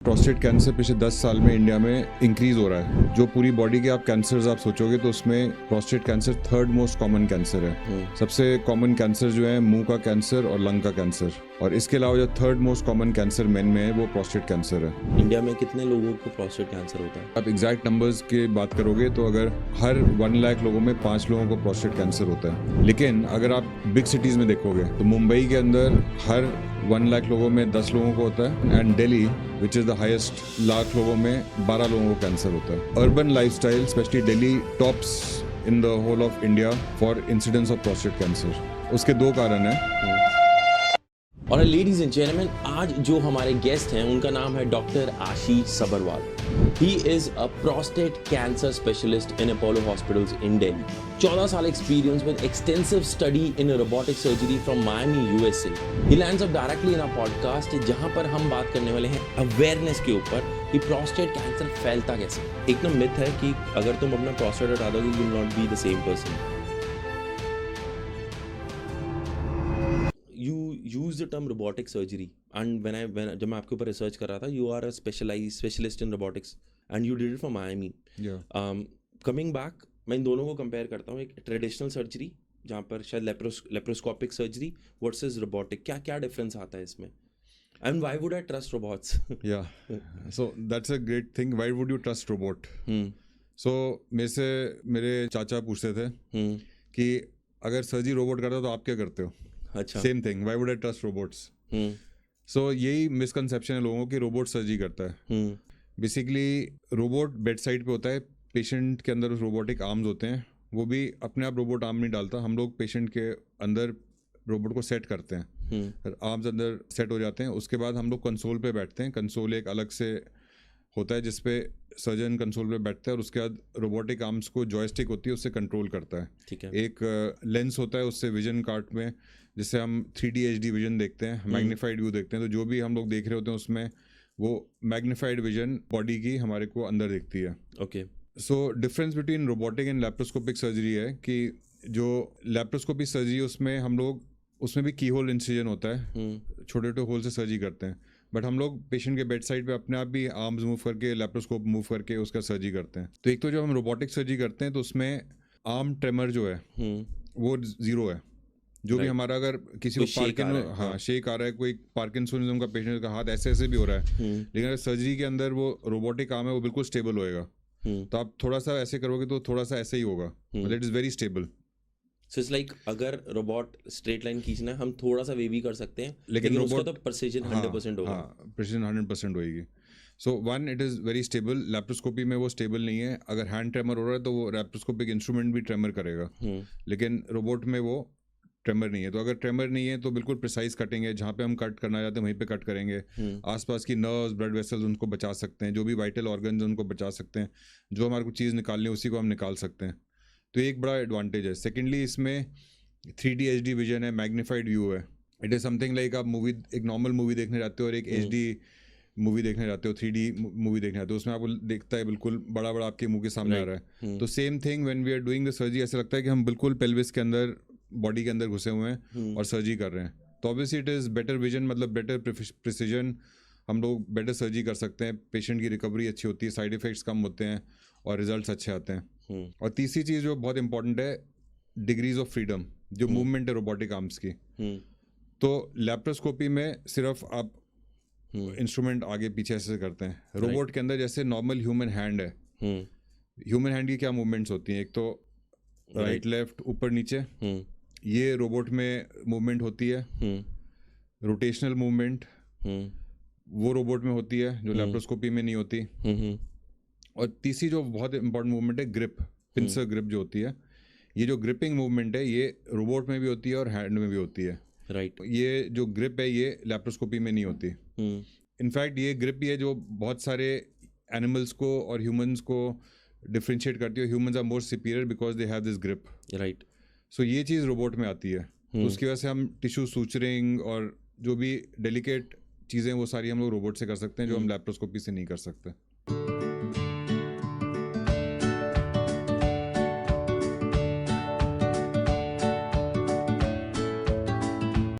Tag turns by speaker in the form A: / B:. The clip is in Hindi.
A: प्रोस्टेट कैंसर पिछले 10 साल में इंडिया में इंक्रीज हो रहा है। जो पूरी बॉडी के आप कैंसर्स आप सोचोगे तो उसमें prostate cancer third most common cancer है। सबसे कॉमन कैंसर जो है मुंह का कैंसर और लंग का कैंसर, और इसके अलावा जो third most common cancer main में है वो प्रोस्टेट कैंसर है।
B: इंडिया में कितने लोगों को प्रोस्टेट कैंसर होता है?
A: आप एग्जैक्ट नंबर्स की बात करोगे तो अगर हर 1 लाख लोगों में 5 लोगों को प्रोस्टेट कैंसर होता है। लेकिन अगर आप बिग सिटीज में देखोगे तो मुंबई के अंदर हर 1 लाख लोगों में 10 लोगों को होता है, and Delhi which is the highest lakh लोगों में 12 लोगों को कैंसर होता है। Urban lifestyle specially Delhi tops in the whole of India for incidence of prostate cancer. उसके 2 कारण हैं।
B: और लेडीज एंड जेंटलमैन, आज जो हमारे गेस्ट हैं उनका नाम है doctor Ashish Sabharwal. He is a prostate cancer specialist in Apollo hospitals in Delhi. 14 साल experience with extensive study in robotic surgery from Miami USA. He lands up directly in our podcast, जहां पर हम बात करने वाले हैं अवेयरनेस के ऊपर कि प्रोस्टेट कैंसर फैलता कैसे। एक ना मिथ है कि अगर तुम अपना प्रोस्टेट हटा दोगे you will not be the same person. use the term robotic surgery, and when जब मैं आपके ऊपर रिसर्च कर रहा था, you are a specialist in robotics and you did it from Miami. Coming back, मैं इन दोनों को कंपेयर करता हूँ। एक ट्रेडिशनल सर्जरी जहाँ पर शायद लेप्रोस्कोपिक सर्जरी वर्सेस रोबोटिक, क्या डिफरेंस आता है इसमें? And why would I trust robots?
A: So that's a great thing. Why would you trust robot? So मेरे चाचा पूछते थे कि अगर सर्जरी रोबोट करता तो आप क्या करते हो?
B: अच्छा,
A: same thing, why would I trust robots? So यही मिसकंसेप्शन है लोगों की, रोबोट सर्जरी करता है। बेसिकली रोबोट बेड साइड पे होता है, पेशेंट के अंदर रोबोटिक आर्म्स होते हैं, वो भी अपने आप रोबोट आर्म नहीं डालता, हम लोग पेशेंट के अंदर रोबोट को सेट करते हैं, आर्म्स अंदर सेट हो जाते हैं। उसके बाद हम लोग कंसोल पे बैठते हैं। कंसोल एक अलग से होता है जिसपे सर्जन कंसोल पे बैठता है, और उसके बाद रोबोटिक आर्म्स को जॉयस्टिक होती है उससे कंट्रोल करता है।
B: ठीक है।
A: एक लेंस होता है उससे विजन कार्ट में, जिससे हम 3D HD विजन देखते हैं, मैग्नीफाइड व्यू देखते हैं। तो जो भी हम लोग देख रहे होते हैं उसमें वो मैग्नीफाइड विजन बॉडी की हमारे को अंदर दिखती है।
B: Okay.
A: So difference between robotic and laparoscopic surgery है कि जो लैप्रोस्कोपिक सर्जरी है उसमें हम लोग, उसमें भी की होल इंसिजन होता है, छोटे छोटे होल से सर्जरी करते हैं, बट हम लोग पेशेंट के बेड साइड पे अपने आप भी आर्म्स मूव करके, लैप्रोस्कोप मूव करके उसका सर्जरी करते हैं। तो एक तो जब हम रोबोटिक सर्जरी करते हैं तो उसमें आर्म ट्रेमर जो है वो 0 है। जो भी हमारा अगर किसी को शेक आ रहा है, कोई पार्किंसनिज्म का पेशेंट का हाथ ऐसे ऐसे भी हो रहा है, लेकिन अगर सर्जरी के अंदर वो रोबोटिक आर्म है वो बिल्कुल स्टेबल होएगा। तो आप थोड़ा सा ऐसे करोगे तो थोड़ा सा ऐसे ही होगा, मतलब it is very stable.
B: So it's like अगर रोबोट स्ट्रेट लाइन खींचना है हम थोड़ा सा वे भी कर सकते हैं, लेकिन उसका तो प्रिसीजन 100% होगा।
A: प्रिसीजन 100% होगी। So one, it is very stable. Laparoscopy में वो स्टेबल नहीं है। अगर हैंड ट्रेमर हो रहा है तो वो लैप्रोस्कोपिक इंस्ट्रूमेंट भी ट्रेमर करेगा, लेकिन रोबोट में वो ट्रेमर नहीं है। तो अगर ट्रेमर नहीं है तो बिल्कुल प्रिसाइज कटिंग है, जहाँ पे हम कट करना चाहते हैं वहीं पे कट करेंगे। आसपास की नर्व्स, ब्लड वेसल्स उनको बचा सकते हैं, जो भी वाइटल ऑर्गन्स उनको बचा सकते हैं, जो हमारे को चीज़ निकालनी है उसी को हम निकाल सकते हैं। तो एक बड़ा एडवांटेज है। सेकेंडली इसमें 3D HD विजन है, मैग्नीफाइड व्यू है। इट इज़ समथिंग लाइक आप मूवी, एक नॉर्मल मूवी देखने जाते हो और एक HD मूवी देखने जाते हो, 3D मूवी देखने जाते हो, उसमें आपको देखता है बिल्कुल बड़ा बड़ा आपके मुंह के सामने आ रहा है। तो same thing when we are doing the surgery, ऐसा लगता है कि हम बिल्कुल पेल्विस के अंदर, बॉडी के अंदर घुसे हुए हैं और सर्जरी कर रहे हैं। तो obviously it is better vision, मतलब बेटर प्रिसीजन, हम लोग बेटर सर्जरी कर सकते हैं, पेशेंट की रिकवरी अच्छी होती है, साइड इफेक्ट्स कम होते हैं और रिजल्ट्स अच्छे आते हैं। और तीसरी चीज़ जो बहुत इंपॉर्टेंट है, डिग्रीज ऑफ फ्रीडम, जो मूवमेंट है रोबोटिक आर्म्स की। तो लैप्रोस्कोपी में सिर्फ आप इंस्ट्रूमेंट आगे पीछे ऐसे करते हैं। रोबोट के अंदर जैसे नॉर्मल ह्यूमन हैंड है, ह्यूमन हैंड की क्या मूवमेंट्स होती हैं? एक तो राइट लेफ्ट, ऊपर नीचे, ये रोबोट में मूवमेंट होती है। रोटेशनल मूवमेंट वो रोबोट में होती है जो लैप्रोस्कोपी में नहीं होती। और तीसरी जो बहुत इंपॉर्टेंट मूवमेंट है, ग्रिप, पिंसर ग्रिप जो होती है, ये जो ग्रिपिंग मूवमेंट है ये रोबोट में भी होती है और हैंड में भी होती है।
B: राइट।
A: ये जो ग्रिप है ये लैप्रोस्कोपी में नहीं होती। इनफैक्ट ये ग्रिप ये जो बहुत सारे एनिमल्स को और ह्यूमंस को डिफरेंशिएट करती है। Humans are more superior because they have this grip.
B: Right.
A: So ये चीज़ रोबोट में आती है। तो उसकी वजह से हम टिश्यू सूचरिंग और जो भी डेलिकेट चीज़ें वो सारी हम लोग रोबोट से कर सकते हैं, जो हम लैप्रोस्कोपी से नहीं कर सकते।